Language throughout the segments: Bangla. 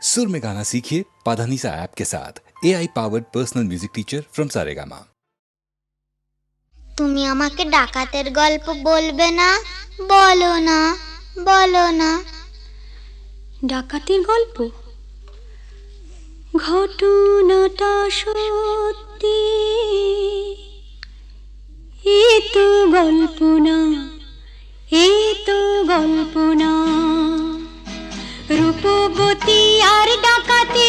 सुर में गाना सीखिए पाधानीसा ऐप के साथ AI powered personal music teacher from Saregama. তুমি আমাকে ডাকাতের গল্প বলবে না? বলো না, বলো না। ডাকাতের গল্প? ঘটনাটা সত্যি, এ তো গল্প না, এ তো গল্প না। রূপবতী আর ডাকাতের,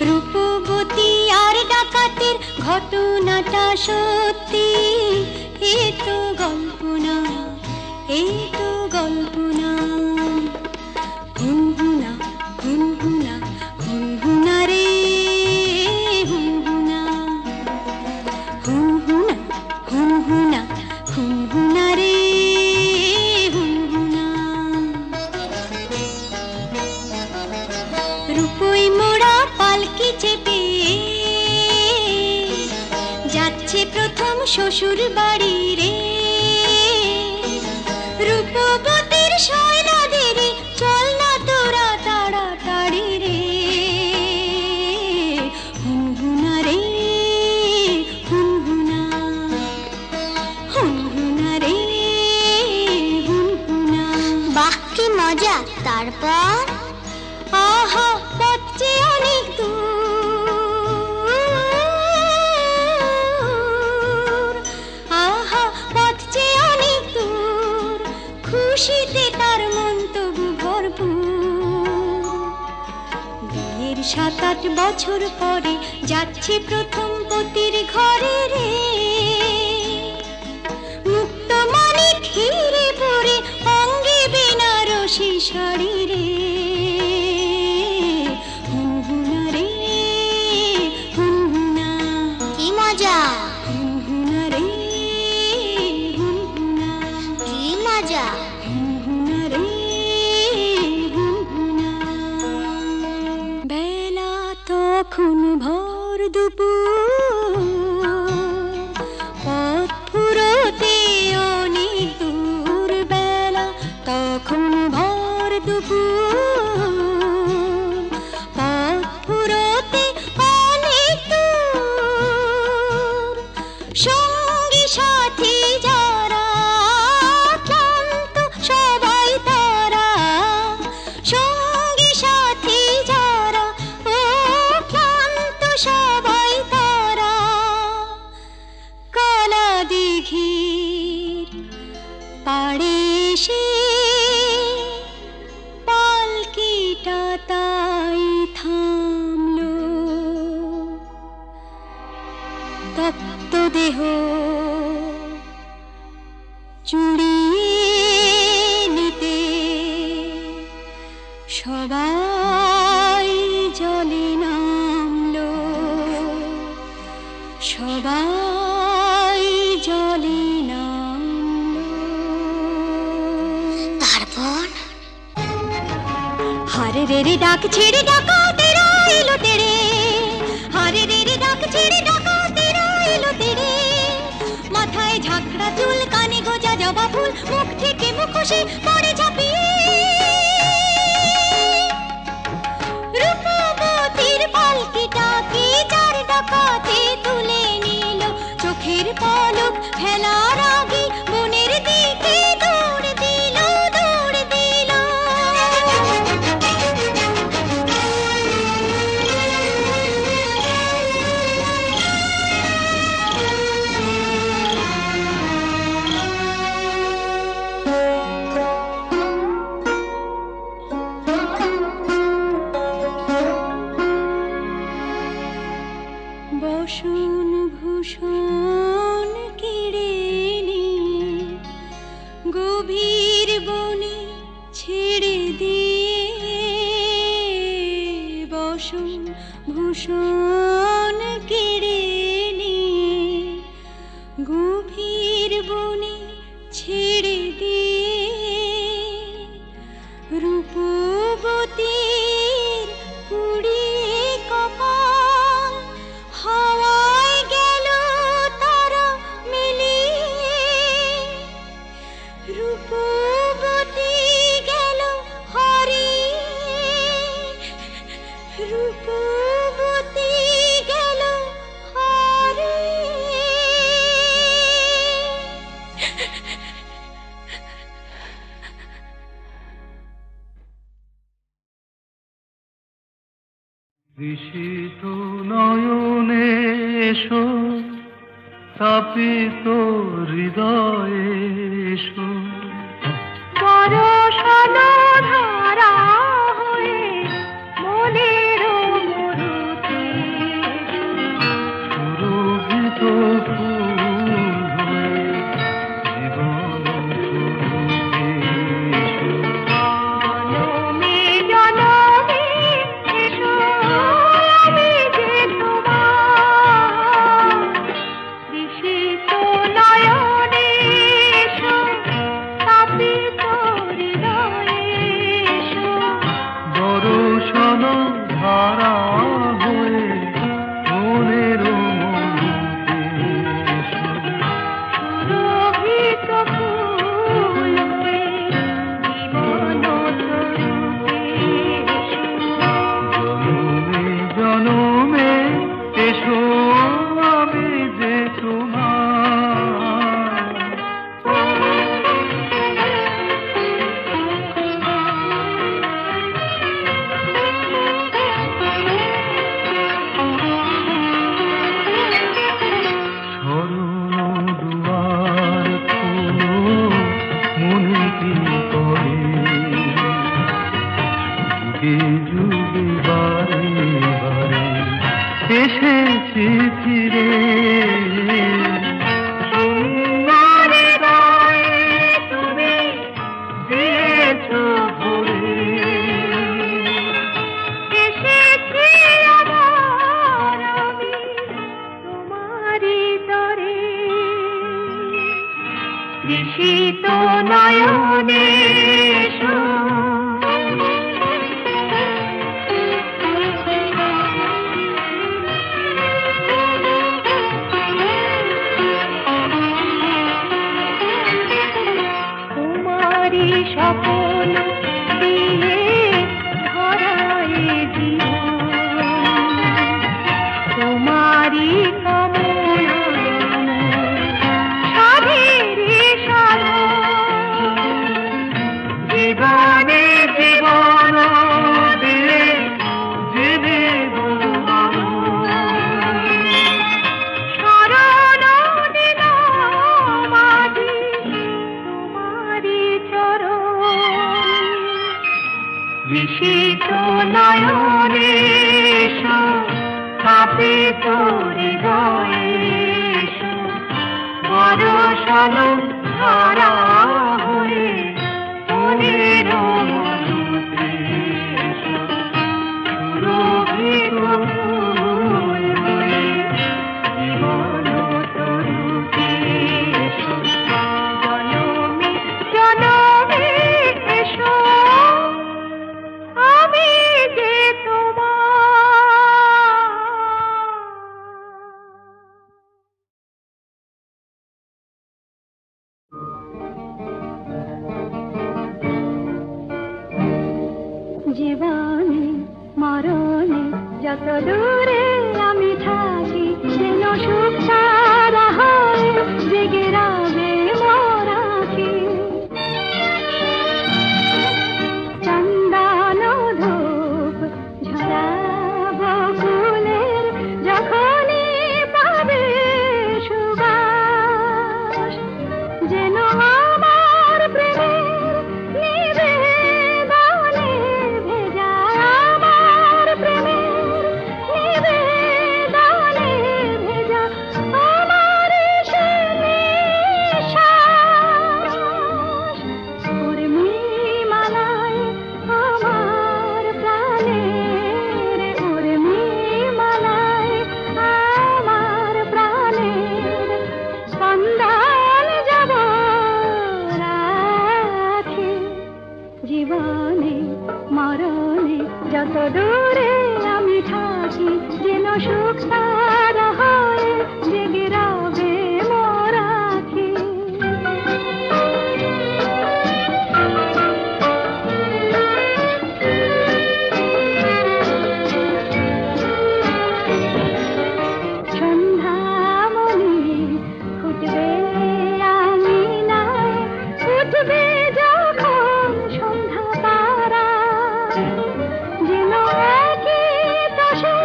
রূপবতী আর ডাকাতের ঘটনাটা সত্যি, এ তো গল্প না, এ তো গল্প না। হুনহুনা হুনহুনা হুনহুনা রে হুনহুনা, হুনহুনা হুনহুনা হুনহুনা রে হুনহুনা। রূপই মোড়া পালকি চেপে যাচ্ছে প্রথম শ্বশুর বাড়ি রে। রূপবতীর শয়না দেরি, চল না তোরা তাড়াতাড়ি রে। হুনহুনা রে হুনহুনা, হুনহুনা রে হুনহুনা। বাহ কি মজা! তারপর? আহা পথ যে অনেক দূর, আহা পথ যে অনেক দূর, খুশিতে তার মন তবু ভরপুর। বিয়ের 7-8 বছর পরে যাচ্ছে প্রথম পতির ঘরে রে। মুক্ত মানিক হিরে পরে অঙ্গে বেনারসি শাড়ি রে। হুনহুনা রে হুনহুনা, কি মজা! হুনহুনা রে হুনহুনা, কি মজা! হুনহুনা রে হুনহুনা। বেলা তখন ভর দুপুর, পথ ফুরোতে অনেক দূর। বেলা তখন ভর দুপুর, পথ ফুরোতে অনেক দূর। সঙ্গী সাথী যারা ক্লান্ত সবাই তারা, সঙ্গী সাথী যারা ও ক্লান্ত সবাই তারা। কালা দিঘির পাড়ে এসে পালকিটা তাই থামলো। তপ্ত দেহ চুড়িয়ে নিতে সবাই জলে নামলো, সবাই জলে নামলো। তারপর? হারে রে রে ডাক ছেড়ে ডাকাতেরা এলো তেরে, হারে রে রে ডাক ছেড়ে ডাকাতেরা এলো তেরে। মাথায় ঝাঁকড়া চুল, কানে গোজা জবা ফুল, মুখ থেকে মুখোশে পড়ে ঝাঁপিয়ে। রূপবতীর পালকিটাকে চার ডাকাতে তুলে নিল, চোখের পলক ফেলার আগে মনের দিকে দৌড় দিল, দৌড় দিল। বসন ভূষণ কেড়ে নিয়ে গভীর বনে ছেড়ে দিয়ে, বসন ভূষণ কেড়ে নিয়ে গভীর বনে ছেড়ে দিয়ে। রূপবতীর পুড়িয়ে কপাল হাওয়ায় গেল তারা মিলিয়ে। রূপবতী গেল হারিয়ে তৃষিত নয়নে এসো, তাপিত হৃদয়ে এসো, বরষানো ধারা হয়ে মনের মরুতে সুরভিত ফুল হয়ে জীবন ফুলতে এসো। জনমে জনমে এসো, আমি যে তোমার তৃষিত নয়নে এসো, তাপিত হৃদয়ে এসো, বরষণ ধারা হয়ে মনের মরুতে এসো। সুরভিত ফুল হয়ে জীবন তরুতে এসো। জনমে জনমে এসো, আমি যে তোমার। শরণ দুয়ার খোলো, মনে কি করে যুগে যুগে বারে বারে এসেছি ফিরে। সুন্দর হৃদয়ে তুমি দিয়েছো ভরে, এসেছি আবার আমি তোমারই তরে। তৃষিত নয়নে এসো, তোমারই স্বপ্ন দিয়ে ধরায় জীবন, তোমারই কামনা সাধের সাধন। জীবনে জীবন দিয়ে জীবিত শরণ নিলাম আজি তোমারই চরণ। তৃষিত নয়নে এসো, তাপিত হৃদয়ে এসো, বরষণ ধারা হয়ে মনের মরুতে এসো। সুরভিত ফুল হয়ে জীবন তরুতে এসো। জনমে জনমে এসো, আমি যে তোমার। জীবনে মরণে যত দূরে আমি থাকি, যেন সুখ সারা হয় জেগে রবে মোর আঁখি। চন্দন ধূপ ঝরাবো ফুলের যখনই পাবে সুবাস, যেন আমার প্রেমের নিবেদনে ভেজা, আমার প্রেমের নিবেদনে ভেজা, আমার সে নিঃশ্বাস। উর্মিমালায় আমার প্রাণের, উর্মিমালায় আমার প্রাণের স্পন্দন যাব রাখি। জীবনে মরণে যত দূরে আমি থাকি, যেন সুখ সারা হয় জেগে রবে মোর আঁখি। সন্ধ্যামণি ফুটবে আঙিনায়, উঠবে যখন সন্ধ্যা তারা, যেন একই দশা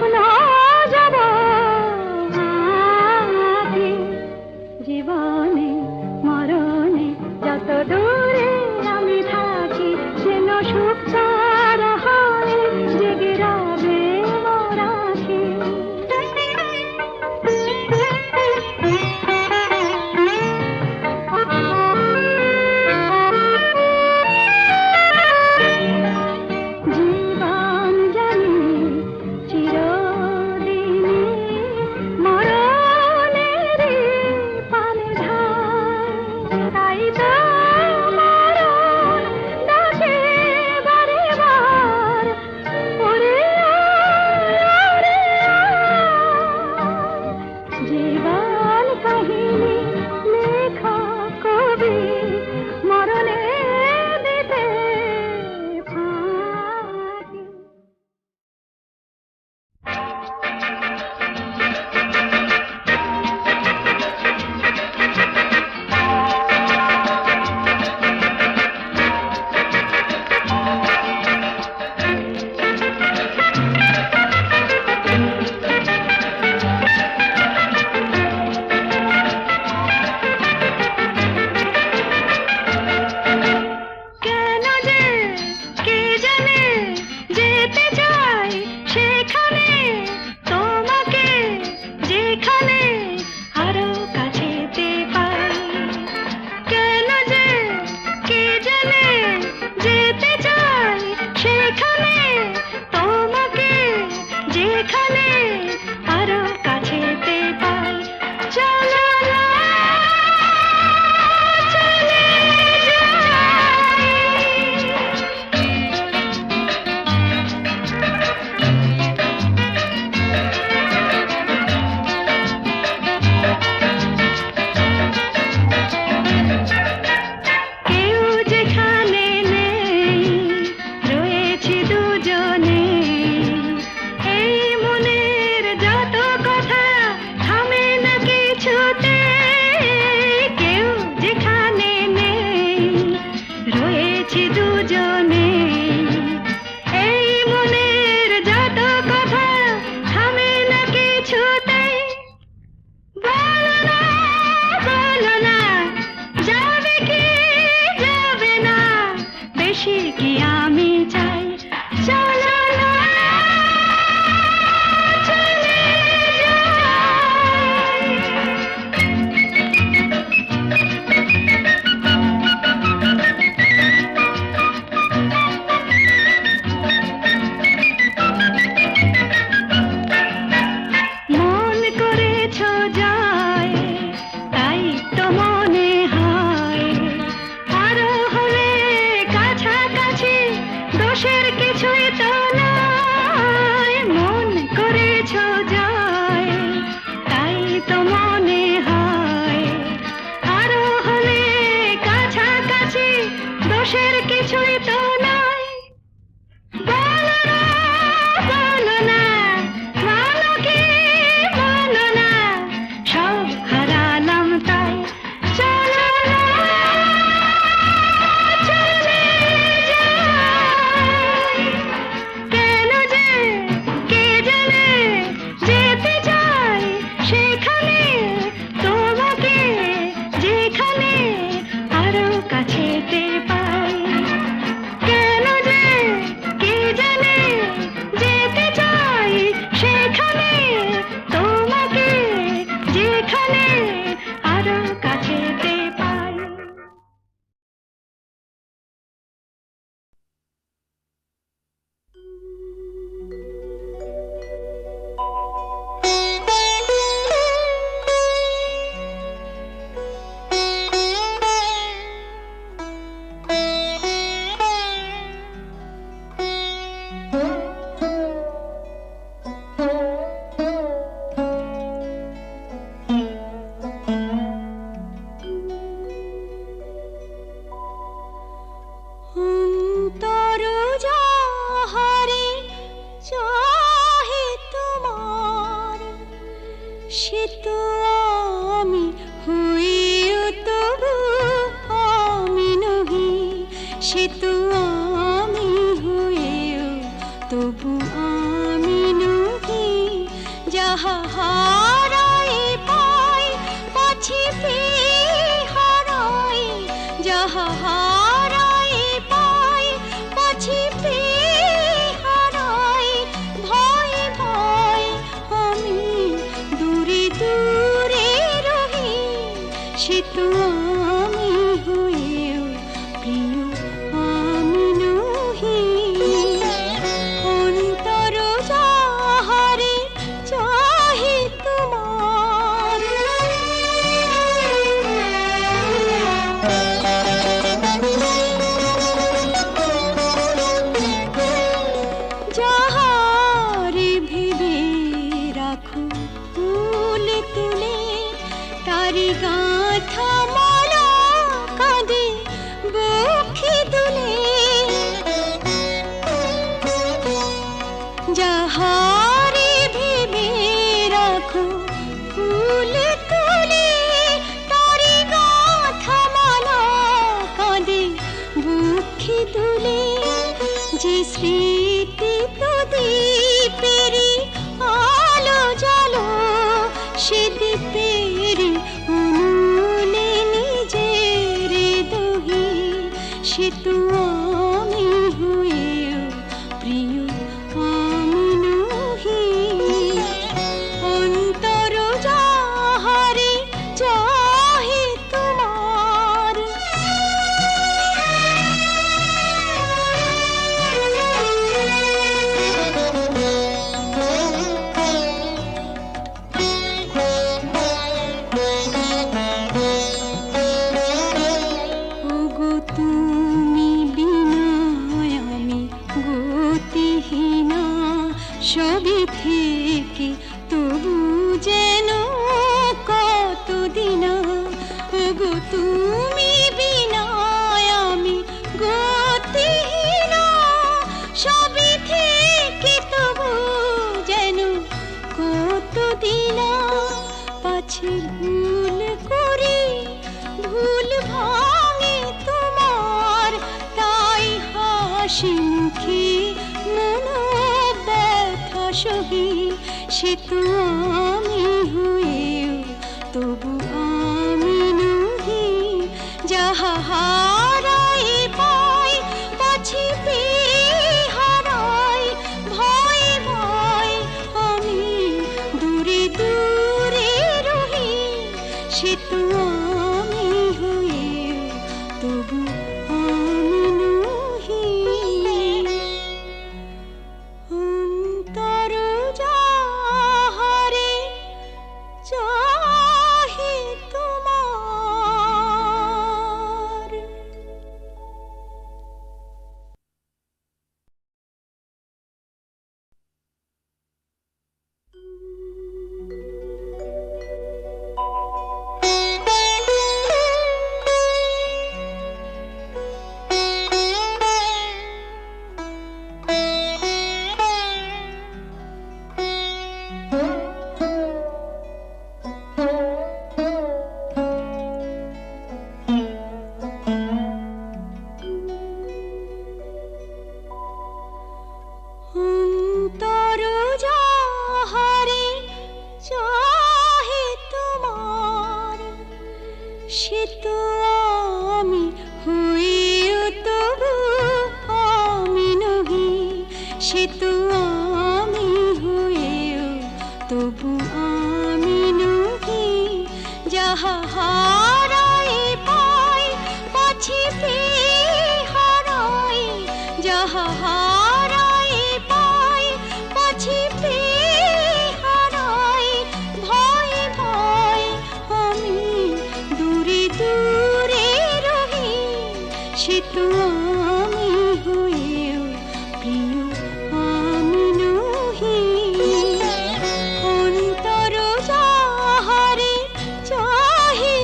স্বপ্ন যাব আগে জীবনে মরণে যত দূরে আমি থাকি যেন সুখ ছাড়া হয় জেগে রবে মোরাখি জীবন জানি চিরদিনই মরণের পানে ধায় তাই তো মরণ ডাকে বারে বার ওরে ওরে জীবন কাহিনী লেখা কবি মরণে দিতে ফাঁকি কেন যে কে জানে যেতে চাই সেখানে তোমাকে যেখানে আরো কাছেতে পাই কেন যে কে জানে যেতে চাই সেখানে তোমাকে যেখানে আরো কাছেতে পাই চলো না চলে যাই কেউ যেখানে নেই রয়েছি দুজনে এই মনের যত কথা থামে না কিছুতে কেউ যেখানে নেই রয়েছি দুজনে এই মনের যত কথা থামে না কিছুতে বলো না যাবে কি যাবে না বেশি কি আমি চাই চলো না চলে যাই মন করেছ যায় তাই তো মনে হয় আরো হলে কাছাকাছি দোষের কিছুই তো নয় মন করেছ যায় তাই তো মনে হয় আরো হলে কাছাকাছি দোষের কিছুই তো নয় বলো না ভালো কি বলো না সব হারালাম তাই চলো না চলে যাই কেন যে কে জানে যেতে চাই সেখানে তোমাকে যেখানে আরো কাছেতে পাই কেন যে কে জানে যেতে চাই সেখানে তোমাকে যেখানে আরো কাছেতে পাই সে তো আমি হইও তবু আমি নহি, সে তো আমি হইও তবু আমি নহি। যাহা হারাই পাই পাছি পেয়ে হারাই, যাহা হারাই পাই পাছি পেয়ে হারাই, ভয় ভয় আমি দূরে দূরে রহি, সে তো আমি হয়েও প্রিয় আমি নহি। অন্তর যাহারে চাহে তোমার, যাহারে ভেবে রাখো ফুল তুলে, তারি গাঁথা মালা কাঁদে বক্ষে দুলে। যাহারে ভেবে রাখো ফুল তুলে, তারি গাঁথা মালা কাঁদে বক্ষে দুলে। যে স্মৃতি প্রদীপেরি আলো জালো, সে দ্বীপের উনুনে নিজের দহি, সে তো আমি হয়েও প্রিয় আমি নহি। অন্তর যাহারে চাহে তোমার, ওগো তুমি বিনা আমি গতিহীনা, সবই থেকে তবু যেন কতদিনা। ওগো তুমি বিনা আমি গতিহীনা, সবই থেকে তবু যেন কতদিনা। পাছে ভুল করি ভুল ভাঙে তোমার, তাই হাসি মুখে মন ব্যথা সহি, সে তো আমি হয়েও তবু আমি নহি। যাহা হারাই পাই পাছি পেয়ে হারাই, ভয় ভয় আমি দূরে দূরে রহি, সে তো আমি হয়েও তবু আমি নহি। অন্তর যাহারে চাহে তোমার। অন্তর যাহারে চাহে তোমার, সে তো আমি হয়েও তবু আমি নহি, সে তো আমি হয়েও তবু আমি নহি। যাহা হারাই পাই পাছি পেয়ে হারাই, যাহা হারাই পাই পাছি পেয়ে হারাই, ভয় ভয় আমি দূরে দূরে রহি, সে তো আমি হয়েও প্রিয় আমি নহি। অন্তর যাহারে চাহে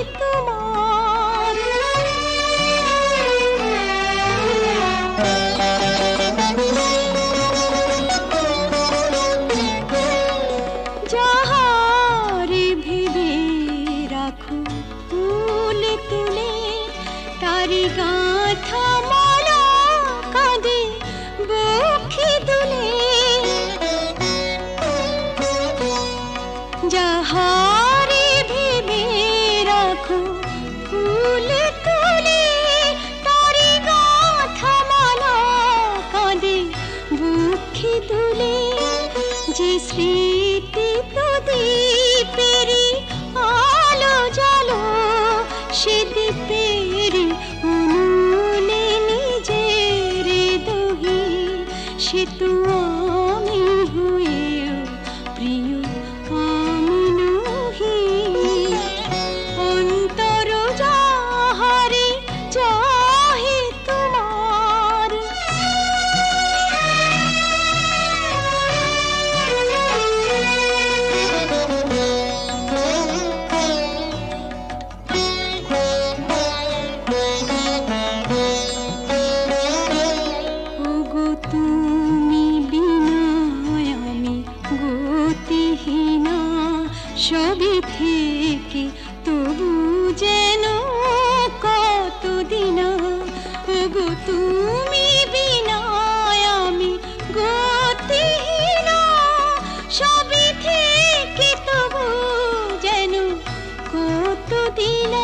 যাহারে ভেবে রাখো ফুল তুলে তারি গাথা মালা কাঁদে বুকে দুলে যে স্মৃতি প্রদীপেরি আলো জালো সে দ্বীপের উনুনে নিজের দহি সে তো আমি হয়েও প্রিয় আমি নহি অন্তর যাহারে চাহে তোমার ওগো তুমি বিনা আমি গতিহীনা সবই থেকে তবু যেন কতদিন ওগো তুমি বিনা আমি গতিহীনা সবই থেকে তবু যেন কতদিন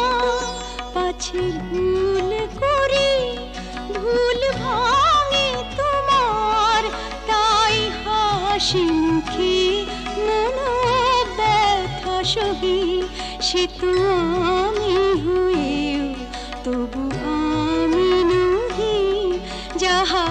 পাছে ভুল করি ভুল ভাঙে তোমার তাই হাসি মুখে মন ব্যথা সহি সে তো আমি হয়েও তবু আমি নহি যাহা